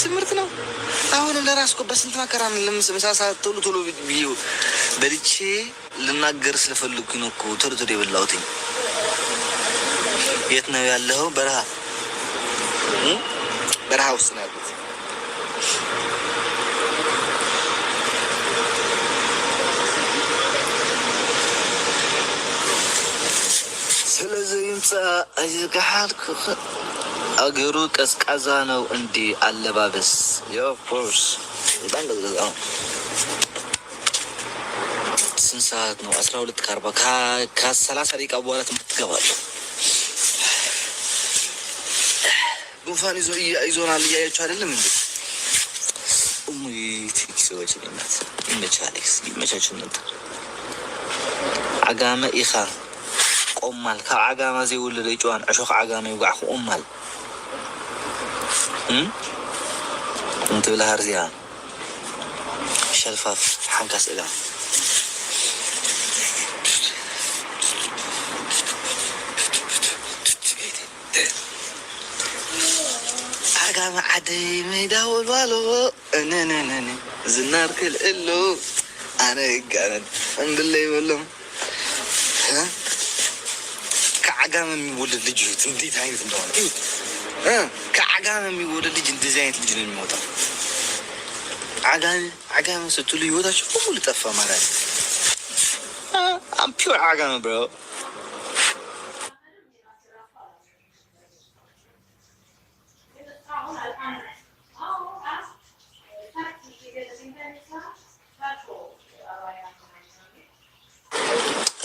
ትምህርት ነው። አሁንም ለራስኮ በስንት መከራን ለምሳሳ ቶሎ ቢዩ በልቼ ልናገር ስለፈልኩኝ ነው እኮ ቶሎ የበላሁት። የት ነው ያለው? በረሃ ውስጥ ነው ያሉት። ስለዚህ ይምጻ አይገሃልኩ አገሩ ቀዝቃዛ ነው እንዴ? አለባበስ ኦፍ ኮርስ በጣም ቀዝቃዛ ነው። ስንት ሰዓት ነው? 12:40 ከ30 ደቂቃ በኋላ ትምህርት ትገባለህ። ጉንፋን ይዞናል እያያችሁ አይደለም እንዴ? ሰዎች ናት ይመቻችሁ ነበር። ዓጋመ ኢኻ ቆማል ካብ ዓጋማ ዘይውልደ ይጭዋን ዕሾኽ ዓጋመ ይውጋዕኹ ቆማል እንትብላ ሃርዚያ ሸልፋፍ ሓንካስ እጋ ዓጋመ ዓደይ ሜዳ ወልዋሎ እነነነነ ዝናር ክልእሎ ኣነ ይጋነን እንድለ ይበሎም ከዓጋመ የሚወለድ ልጅ እዩት እንዴት አይነት እንደሆነ እዩት። ከዓጋመ የሚወለድ ልጅ እንደዚህ አይነት ልጅ ነው የሚወጣው። ዓጋመ ስትሉ ህይወታችሁ በሙሉ ጠፋ ማለት ነው። I'm pure ዓጋመ bro.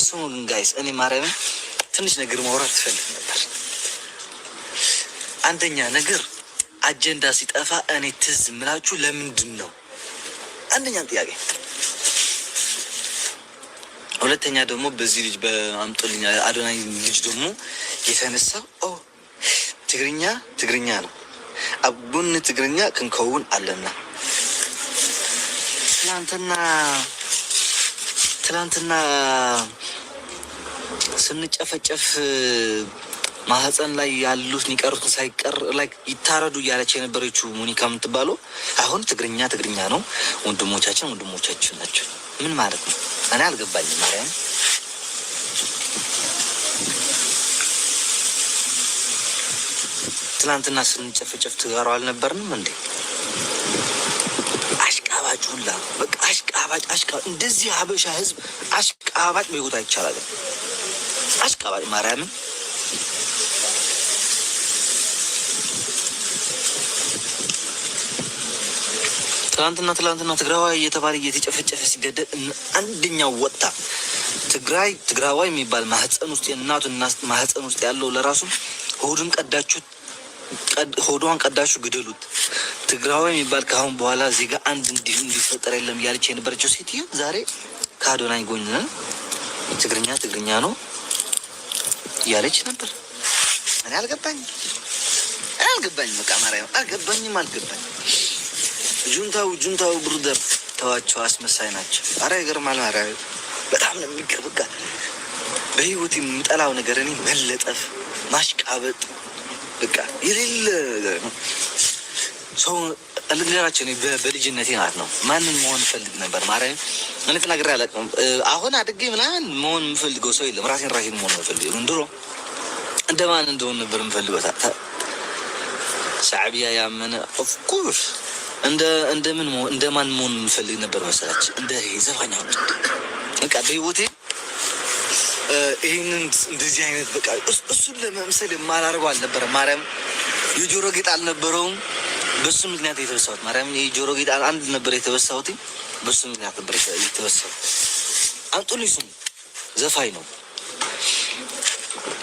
ስሙ ግን ጋይስ እኔ ማርያምን ትንሽ ነገር ማውራት ትፈልግ ነበር። አንደኛ ነገር አጀንዳ ሲጠፋ እኔ ትዝ ምላችሁ ለምንድን ነው? አንደኛ ጥያቄ። ሁለተኛ ደግሞ በዚህ ልጅ በአምጦልኛ አዶናይ ልጅ ደግሞ የተነሳው ትግርኛ ነው። አቡን ትግርኛ ክንከውን አለና ትላንትና ስንጨፈጨፍ ማህፀን ላይ ያሉት የሚቀሩት ሳይቀር ላይ ይታረዱ እያለች የነበረችው ሞኒካ የምትባለው አሁን ትግርኛ ነው። ወንድሞቻችን ናቸው። ምን ማለት ነው? እኔ አልገባኝም። ማርያም ትላንትና ስንጨፈጨፍ ትጋሩ አልነበርንም እንዴ? አሽቃባጭ ሁላ በቃ አሽቃባጭ እንደዚህ ሀበሻ ህዝብ አሽቃባጭ በይጎታ ይቻላል። አሽቃባጭ ማርያምን ትላንትና ትግራዋይ እየተባለ እየተጨፈጨፈ ሲገደል አንደኛው ወጣ ትግራዋይ የሚባል ማህፀን ውስጥ የእናቱ ማህፀን ውስጥ ያለው ለራሱ ሆዷን ቀዳችሁ ግደሉት። ትግራዋይ የሚባል ከአሁን በኋላ ዜጋ አንድ እንዲፈጠር የለም እያለች የነበረችው ሴትዮ ዛሬ ከአዶናይ ጎን ትግርኛ ነው እያለች ነበር። እኔ አልገባኝም። በቃ ማርያም አልገባኝም። ጁንታው ብሩደር ተዋቸው፣ አስመሳይ ናቸው። አረ ይገርማል። ማርያም በጣም ነው የሚገርምካ። በህይወት የምጠላው ነገር እኔ መለጠፍ፣ ማሽቃበጥ በቃ የሌለ ሰው ልንገራቸው። በልጅነቴ ማለት ነው ማንን መሆን እፈልግ ነበር? ማርያም እኔ ተናግሬ አላውቅም። አሁን አድጌ ምናምን መሆን የምፈልገው ሰው የለም። ራሴን መሆን የምፈልገው ድሮ እንደማን እንደሆን ነበር የምፈልገው። ሻዕቢያ ያመነ ኦፍኮርስ እንደማን መሆን የምፈልግ ነበር መሰላች? እንደ ዘፋኛ በቃ በህይወቴ ይህንን እንደዚህ አይነት በቃ እሱን ለመምሰል የማላደርገው አልነበረም። ማርያም የጆሮ ጌጥ አልነበረውም። በሱ ምክንያት የተበሳሁት ማርያም የጆሮ ጌጥ አንድ ነበር የተበሳሁት። በሱ ምክንያት ነበር የተበሳሁት። አንጡልኝ ስሙ ዘፋኝ ነው።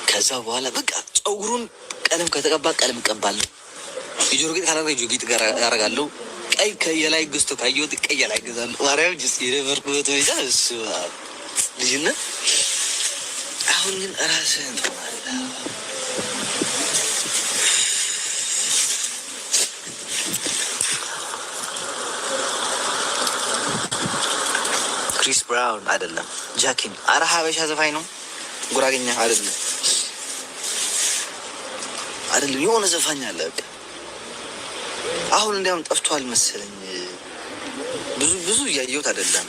ከዛ በኋላ በቃ ፀጉሩን ቀለም ከተቀባ ቀለም እቀባለሁ። የጆሮ ጌጥ ካላረገ ጌጥ ጋር ያደርጋለሁ። ቀይ ከየላይ ገዝቶ ካየሁት ቀይ ላይ ገዛለሁ። ማርያም ጅስ የነበርኩበት ቤዛ እሱ ልጅነት። አሁን ግን ራስህን ክሪስ ብራውን አይደለም ጃኪን። አረ ሀበሻ ዘፋኝ ነው። ጉራጌኛ አይደለም የሆነ ዘፋኝ አለ። አሁን እንዲያውም ጠፍቷል መሰለኝ። ብዙ እያየሁት አይደለም።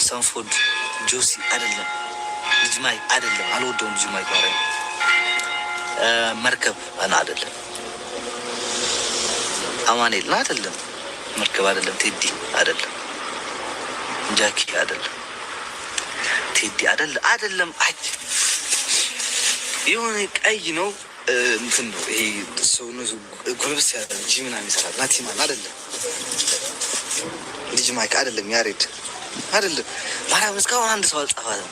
ሳንፎርድ ጆሲ አይደለም፣ ልጅ ማይክ አይደለም፣ አልወደውም ልጅ ማይክ ማለት መርከብ አና አይደለም፣ አማኔል ና አይደለም፣ መርከብ አይደለም፣ ቴዲ አይደለም፣ ጃኪ አይደለም፣ ቴዲ አይደለም። የሆነ ቀይ ነው እንትን ነው ይሄ ሰውነቱ ጎልብስ ያለ ጂምና የሚሰራ ናቲማን አይደለም፣ ልጅ ማይክ አይደለም፣ ያሬድ አይደለም። ማርያም እስካሁን አንድ ሰው አልጻፋትም።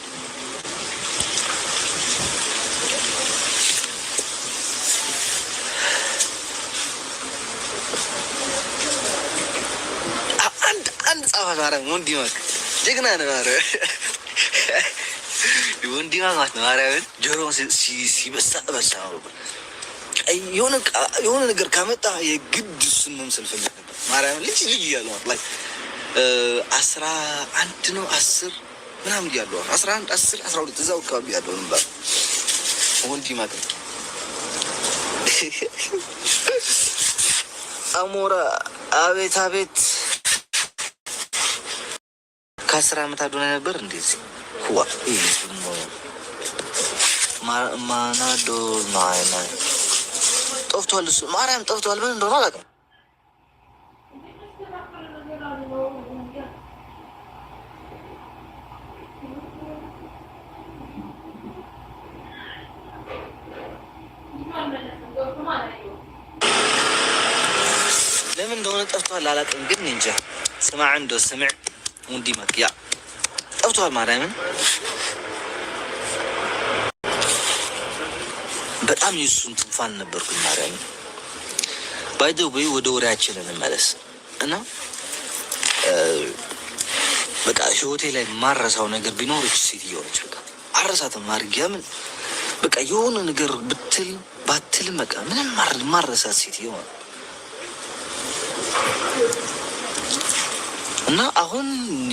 አንድ ጻፋት ማርያም። ወንዲ ማክ ጀግና ነው ማርያም። ወንዲ ማክ ነው ማርያምን ጆሮውን ሲበሳ ነው። የሆነ ነገር ካመጣ የግድ እሱን መምሰል ፈልግ ነበር ማርያም። ልጅ እያሉ ላይ 11 ነው 10 ምናምን እያሉ 11 10 12 እዛው አካባቢ ያለው ነበር ወንዲ ማለት አሞራ። አቤት አቤት ከ10 ዓመት አዶናይ ነበር እንደዚህ ኩዋ ማናዶ ናይ ጠፍቷል። እሱ ማርያም ጠፍቷል። ምን እንደሆነ አላውቅም። ለምን እንደሆነ ጠፍቷል አላውቅም። ግን እንጃ ስማዕ እንዶ ስምዕ ወንዲ መክያ ጠፍቷል። ማርያምን በጣም የሱን ትንፋን ነበርኩኝ። ማርያምን ባይደው ወይ ወደ ወሬያችን እንመለስ እና በቃ ህይወቴ ላይ ማረሳው ነገር ቢኖርች ሴትዮ ነች። በቃ አረሳትም ማርጊያምን በቃ የሆነ ነገር ብትል ባትልም በቃ ምንም ማረሳት ሴትዮ እና አሁን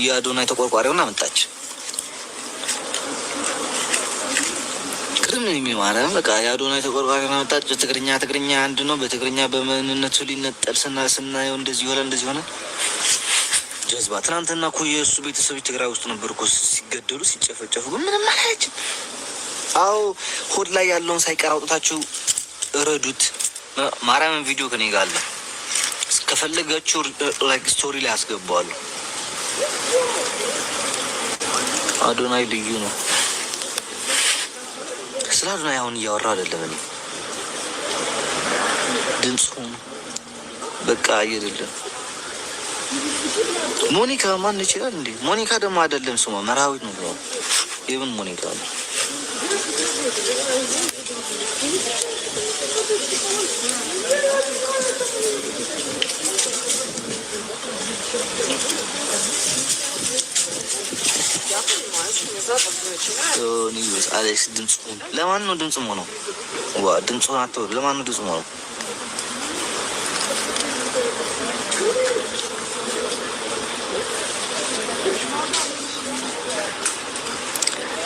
የአዶናይ ተቆርቋሪውን አመጣች። ቅድም የሚማረም በቃ የአዶናይ ተቆርቋሪውን አመጣች። ትግርኛ አንድ ነው። በትግርኛ በማንነቱ ሊነጠል ስናየው እንደዚህ ሆነ። ጀዝባ ትናንትና እኮ የእሱ ቤተሰቦች ትግራይ ውስጥ ነበር እኮ ሲገደሉ ሲጨፈጨፉ፣ ምንም አላያችም። አዎ ሆድ ላይ ያለውን ሳይቀር አውጥታችሁ እረዱት። ማርያምን ቪዲዮ ከኔ ጋር አለ። ከፈለጋችሁ ላይክ ስቶሪ ላይ አስገባዋለሁ። አዶናይ ልዩ ነው። ስለ አዶናይ አሁን እያወራ አይደለም። እኔ ድምፁ በቃ አይደለም። ሞኒካ ማን ይችላል እንዴ? ሞኒካ ደግሞ አይደለም ስሟ መራዊት ነው። ይብን ሞኒካ ነው። ኒውስ አሌክስ ድምፁ ለማን ነው? ድምፁ ነው ዋ ድምፁ ናቶ ለማን ነው? ድምፁ ነው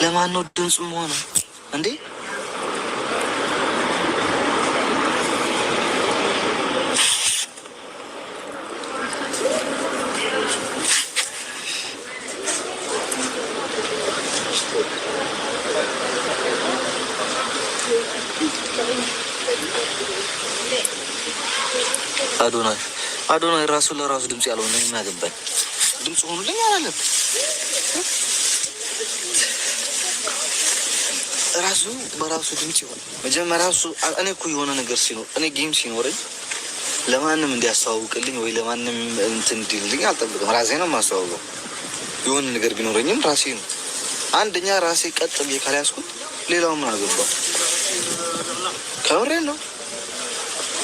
ለማን ነው? ድምፁ ነው እንዴ? አዶናይ ራሱ ለራሱ ድምጽ ያልሆነ የሚያገባኝ ድምጽ ሆኑልኝ አላለም። ራሱ በራሱ ድምጽ ይሆን መጀመሪያ ራሱ እኔ እኮ የሆነ ነገር ሲኖር እኔ ጌም ሲኖርኝ ለማንም እንዲያስተዋውቅልኝ ወይ ለማንም እንትን እንዲልልኝ አልጠብቅም። ራሴ ነው የማስተዋውቀው። የሆነ ነገር ቢኖረኝም ራሴ ነው። አንደኛ ራሴ ቀጥ ብዬ ካልያዝኩት ሌላው ምን አገባው? ከምሬን ነው።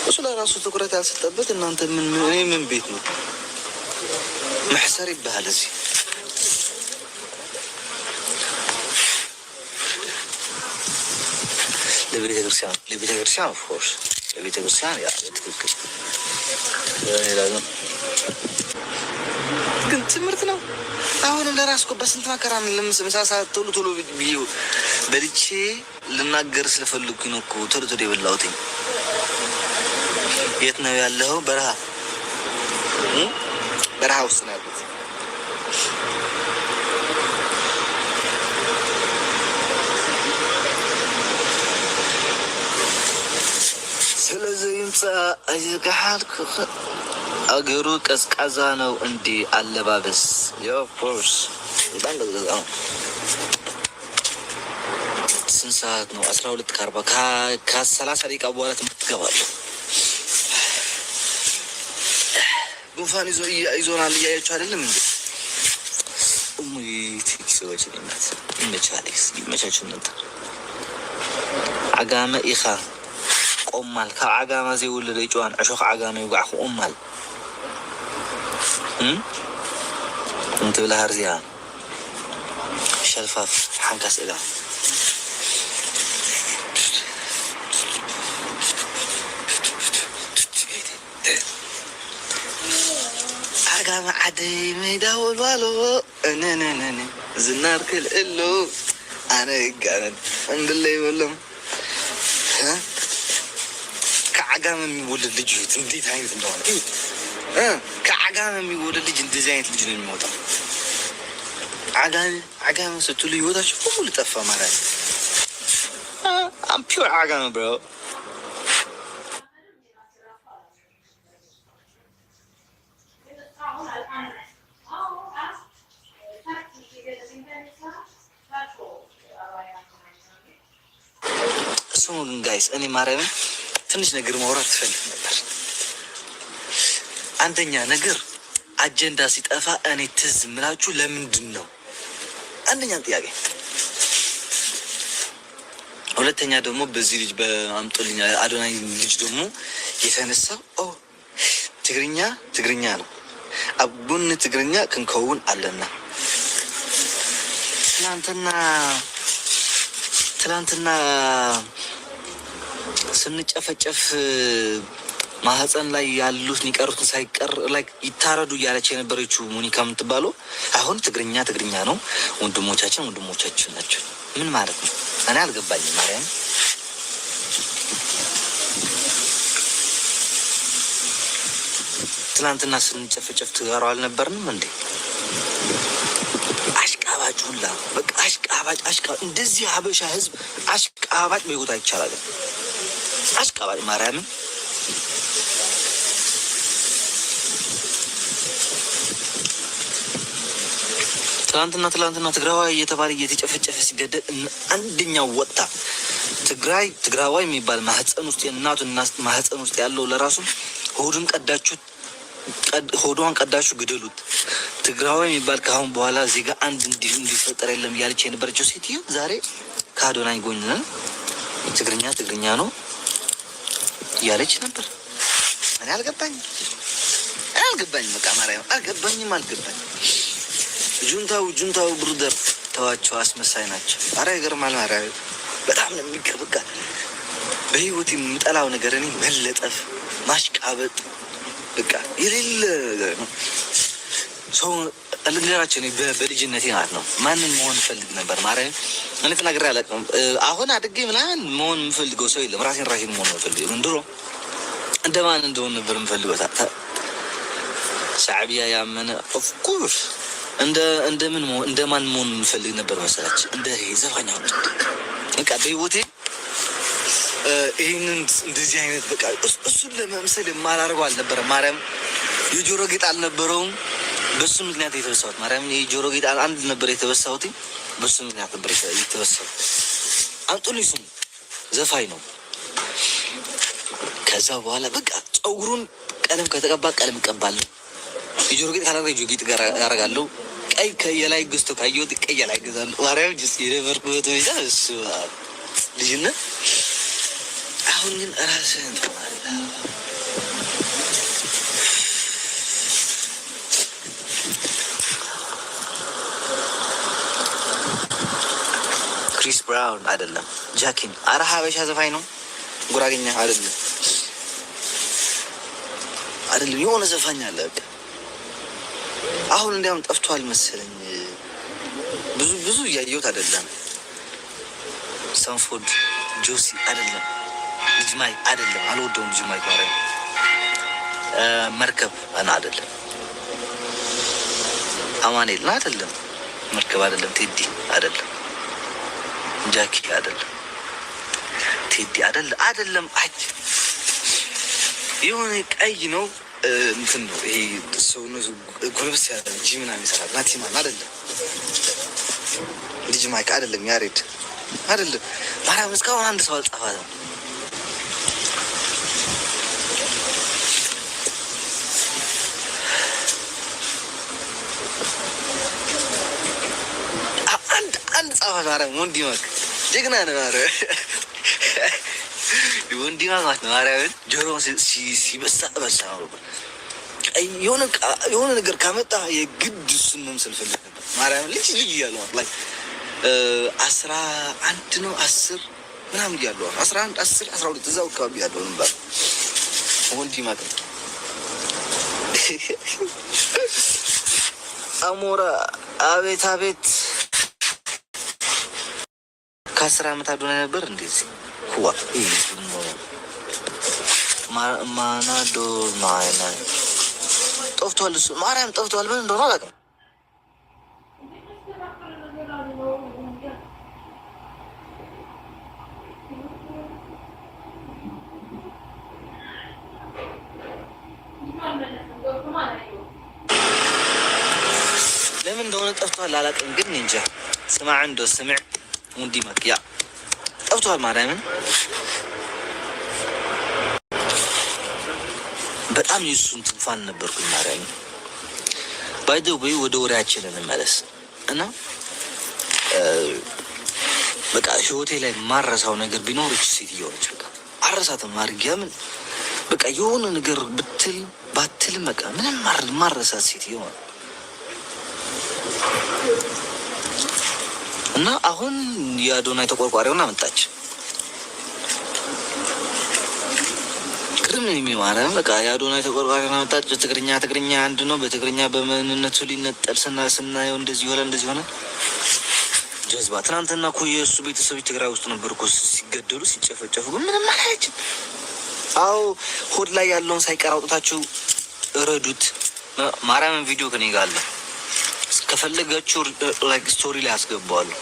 እሱ ለራሱ ትኩረት ያልሰጠበት እናንተ ምን ቤት ነው መሕሰር ይባላል። እዚህ ለቤተክርስቲያን ኦፍኮርስ ለቤተክርስቲያን ያ ትክክል። ግን ትምህርት ነው። አሁንም ለራስኮ በስንት መከራ ለምሳሳ ቶሎ ብዬ በልቼ ልናገር ስለፈልኩኝ ነው እኮ ቶሎ የበላሁትኝ። የት ነው ያለው? በረሃ በረሃ ውስጥ ነው ያሉት። ስለዚህ ይምጻ አይገሃልኩ አገሩ ቀዝቃዛ ነው እንዴ? አለባበስ ኦፍኮርስ በጣም ቀዝቃዛ ነው። ስንት ሰዓት ነው? 12:40 ከ30 ደቂቃ በኋላ ትምህርት ትገባለሁ። ጉንፋን ይዞናል እያያችሁ አይደለም እንዴ? ሰዎች ናት ይመቻችሁ ነበር። ዓጋመ ኢኻ ቆማል ካብ ዓጋማ ዘይውልደ ይጭዋን ዕሾኽ ዓጋመ ይውጋዕኹ ቆማል እንትብላ ሃርዚያ ሸልፋፍ ሓንካስ እጋ ዓጋመ ዓደይ ሜዳ ወልዋሎ እነነነነ ዝናር ክልእሎ ኣነ ይጋነን እንድለ ይበሎም ከዓጋመ የሚወለድ ልጅ ይሁት እንዴት አይነት እንደሆነ ከዓጋመ የሚወለድ ልጅ እንደዚህ አይነት ልጅ ነው የሚወጣው። ዓጋመ ስትሉ ህይወታችሁ በሙሉ ጠፋ ማለት ነው። I'm pure ዓጋመ bro. ስሙ ግን ጋይስ እኔ ማርያምን ትንሽ ነገር ማውራት ትፈልግ ነበር። አንደኛ ነገር አጀንዳ ሲጠፋ እኔ ትዝ ምላችሁ ለምንድን ነው? አንደኛ ጥያቄ። ሁለተኛ ደግሞ በዚህ ልጅ በአምጦልኛ አዶናይ ልጅ ደግሞ የተነሳው ትግርኛ ነው። አቡን ትግርኛ ክንከውን አለና ትላንትና ስንጨፈጨፍ ማህፀን ላይ ያሉት የሚቀሩትን ሳይቀር ላይ ይታረዱ እያለች የነበረችው ሞኒካ የምትባለው አሁን ትግርኛ ነው። ወንድሞቻችን ናቸው። ምን ማለት ነው? እኔ አልገባኝም። ማርያም ትላንትና ስንጨፈጨፍ ትጋሩ አልነበርንም እንዴ? አሽቃባጭ ሁላ በቃ አሽቃባጭ እንደዚህ ሀበሻ ህዝብ አሽቃባጭ በይጎታ ይቻላል። አሽቃባጭ ማርያምን ትላንትና ትግራዋይ እየተባለ እየተጨፈጨፈ ሲገደል አንደኛው ወጣ ትግራዋይ የሚባል ማህፀን ውስጥ የእናቱ ማህፀን ውስጥ ያለው ለራሱ ሆዷን ቀዳችሁ ግደሉት። ትግራዋይ የሚባል ከአሁን በኋላ ዜጋ አንድ እንዲፈጠር የለም እያለች የነበረችው ሴትዮ ዛሬ ከአዶናይ ጎን ትግርኛ ነው እያለች ነበር። እኔ አልገባኝም። በቃ ማርያም አልገባኝም። ጁንታው ብሩደር ተዋቸው፣ አስመሳይ ናቸው። አረ ይገርማል። ማርያም በጣም ነው የሚገርምካ። በህይወት የምጠላው ነገር እኔ መለጠፍ፣ ማሽቃበጥ በቃ የሌለ ነው። ሰው ልንገራቸው በልጅነቴ ማለት ነው ማንን መሆን ፈልግ ነበር። ማርያም እኔ ተናግሬ አላውቅም። አሁን አድጌ ምናምን መሆን የምፈልገው ሰው የለም። ራሴን መሆን ነው ፈልገው። እንድሮ እንደማን እንደሆነ ነበር የምፈልገው። ሻዕቢያ ያመነ ኦፍኮርስ እንደማን መሆን የምፈልግ ነበር መሰላች? እንደ ዘፋኛ በቃ በህይወቴ ይህንን እንደዚህ አይነት በቃ እሱን ለመምሰል የማላደርገው አልነበረም። ማርያም የጆሮ ጌጥ አልነበረውም። በሱ ምክንያት የተበሳሁት ማርያም የጆሮ ጌጥ አንድ ነበር የተበሳሁት። በሱ ምክንያት ነበር የተበሳሁት። አንጡልኝ ስሙ ዘፋኝ ነው። ከዛ በኋላ በቃ ፀጉሩን ቀለም ከተቀባ ቀለም እቀባለሁ። የጆሮ ጌጥ ካላረገ የጆሮ ጌጥ ያደርጋለሁ። ቀይ ከየላይ ገዝቶ ካየሁት ቀይ ላይ ገዛለሁ። ማርያም ጅስ የነበርኩበት ቤዛ እሱ ልጅነት። አሁን ግን ራስህን ክሪስ ብራውን አይደለም ጃኪን። አረ ሀበሻ ዘፋኝ ነው። ጉራጌኛ አይደለም የሆነ ዘፋኝ አለ። አሁን እንዲያውም ጠፍቷል መሰለኝ። ብዙ እያየሁት አይደለም። ሳንፎርድ ጆሲ አይደለም። ልጅ ማይ አይደለም። አልወደውም ልጅ ማይ ማርያም መርከብ አና አይደለም አማኔል ና አይደለም መርከብ አይደለም ቴዲ አይደለም ጃኪ አይደለም ቴዲ አይደለም አጅ የሆነ ቀይ ነው እንትን ነው ይሄ ሰው ነው ጉልብስ ያለ ጂምና የሚሰራ ናቲማን አይደለም ልጅ ማይክ አይደለም ያሬድ አይደለም ማርያም እስካሁን አንድ ሰው አልጻፋትም አንድ ጻፋት ማርያም ወንዲ ማክ ጀግና ነው ማርያም ወንዲ ማክ ማርያም ጆሮ ሲበሳ በሳ ነው የሆነ ነገር ካመጣ የግድ እሱን መምሰል ፈልግ ነበር ማርያም ልጅ እያለሁ ላይ 11 ነው 10 ምናምን እያለሁ 11 10 12 እዛው አካባቢ ያለው ነበር ወንዲ ማክ አሞራ አቤት አቤት ከ10 ዓመት አዶናይ ነበር እንደዚህ ኩዋ ማናዶ ማይና ጠፍቷል እሱ ማርያም ጠፍቷል ምን እንደሆነ አላውቅም ለምን እንደሆነ ጠፍቷል አላውቅም ግን እንጃ ስማዕ እንደው ስምዕ ሙንዲ ማክያ ጠፍቷል ማርያምን በጣም የሱን ትንፋን ነበርኩኝ ማርያም ባይደው ወይ ወደ ወሬያችን እንመለስ እና በቃ ህይወቴ ላይ ማረሳው ነገር ቢኖር እቺ ሴትዮ ነች በቃ አረሳትም ማርያምን በቃ የሆነ ነገር ብትል ባትል በቃ ምንም ማረሳት ሴትዮ እና አሁን የአዶናይ ተቆርቋሪውና መጣች ቅድም የሚማረም በቃ የአዶናይ ተቆርቋሪውና መጣች ትግርኛ አንድ ነው በትግርኛ በመንነቱ ሊነጠል ስናየው እንደዚህ ሆነ ጀዝባ ትናንትና እኮ የእሱ ቤተሰቦች ትግራይ ውስጥ ነበር እኮ ሲገደሉ ሲጨፈጨፉ ምንም አላየችም አዎ ሆድ ላይ ያለውን ሳይቀር አውጥታችሁ እረዱት ማርያምን ቪዲዮ ከኔ ጋር አለ ከፈለጋችሁ ላይክ ስቶሪ ላይ አስገባዋለሁ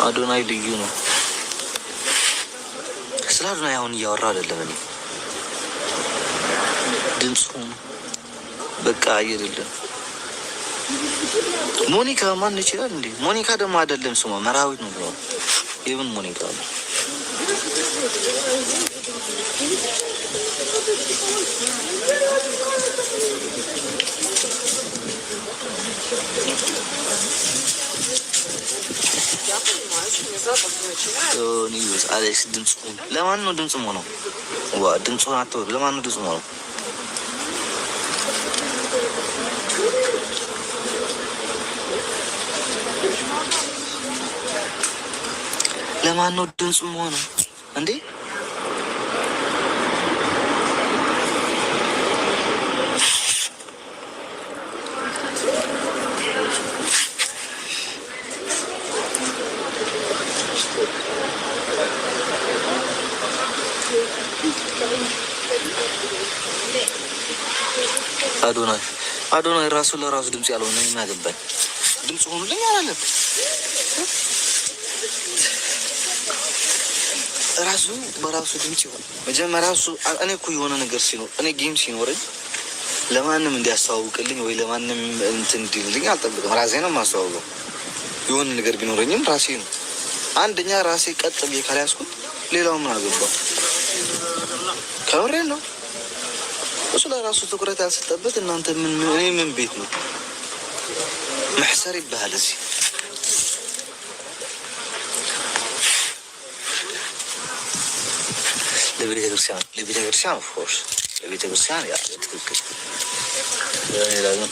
አዶናይ ልዩ ነው ስለ አዶናይ አሁን እያወራ አይደለም እኔ ድምፁ በቃ አይደለም ሞኒካ ማን ይችላል እንዴ ሞኒካ ደግሞ አይደለም ስሟ መራዊት ነው ይብን ሞኒካ ነው ኒውስ አሌክስ ድምፁ ለማን ነው ድምፁ ነው ዋ ድምፁ አቶ ለማን ነው ድምፁ ነው ለማን ነው ድምፁ ነው እንዴ አዶናይ ራሱ ለራሱ ድምጽ ያለው ነው የሚያገባኝ ድምጽ ሆኖልኝ አላለም ራሱ በራሱ ድምጽ ይሆን መጀመሪያ ራሱ እኔ እኮ የሆነ ነገር ሲኖር እኔ ጌም ሲኖርኝ ለማንም እንዲያስተዋውቅልኝ ወይ ለማንም እንትን እንዲልልኝ አልጠብቅም ራሴ ነው የማስተዋውቀው የሆነ ነገር ቢኖረኝም ራሴ ነው አንደኛ ራሴ ቀጥ ብዬ ካልያዝኩት ሌላው ምን አገባው ከወሬ ነው እሱ ለራሱ ትኩረት ያልሰጠበት እናንተ ምን ቤት ነው محسر بهالزي لبيت كريستيان of course لبيت كريستيان يعني تذكر يعني لازم